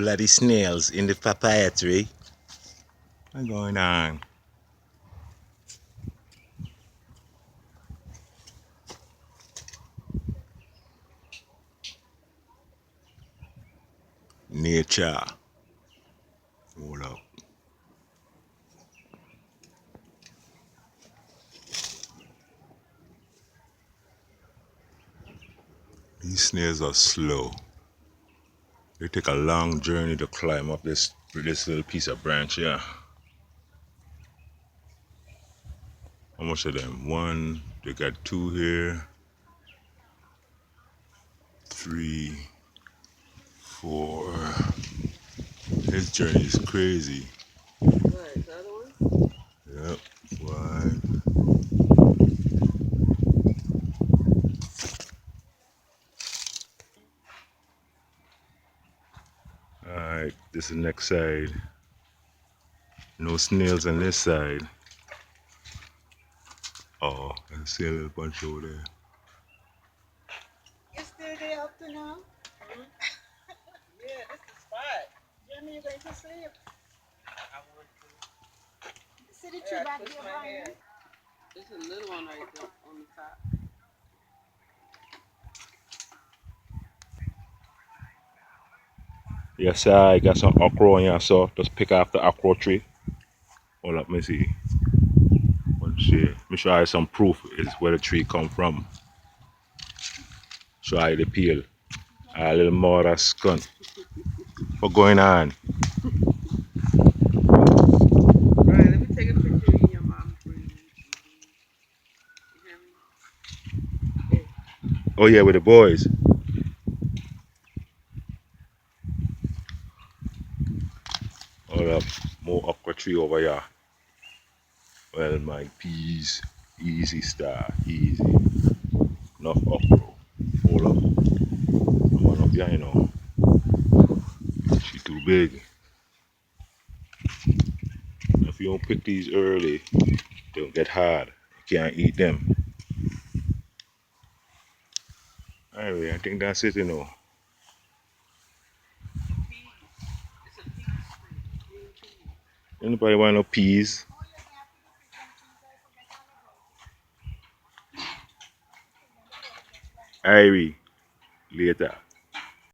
bloody snails in the papaya tree. What's going on? Nature. Hold up. These snails are slow. They take a long journey to climb up this little piece of branch here. How much of them? One, they got two here. 3, 4. His journey is crazy. What, the other one? Yep, 5. Alright, this is the next side. No snails on this side. Oh, I see a little bunch over there. You still there up to now? Mm-hmm. Yeah, this is the spot. Jeremy, you going to sleep? I want to. See the tree back there, Brian? There's a little one right there on the top. Yes, I got some okra on here, so just pick off the okra tree. Hold up, let me see. One shade. Let me show you some proof is where the tree come from. Show you the peel. A little more of skunk. What's going on? Right, let me take a picture of you and your mom for you. You hear me? Yeah. Oh yeah, with the boys. Hold up, more okra tree over here. Well, my peas, easy star, easy. Enough okra. Hold up. I'm on up here, you know. She too big. If you don't pick these early, they'll get hard. You can't eat them. Anyway, I think that's it, you know. Anybody want no peas? Irie, later.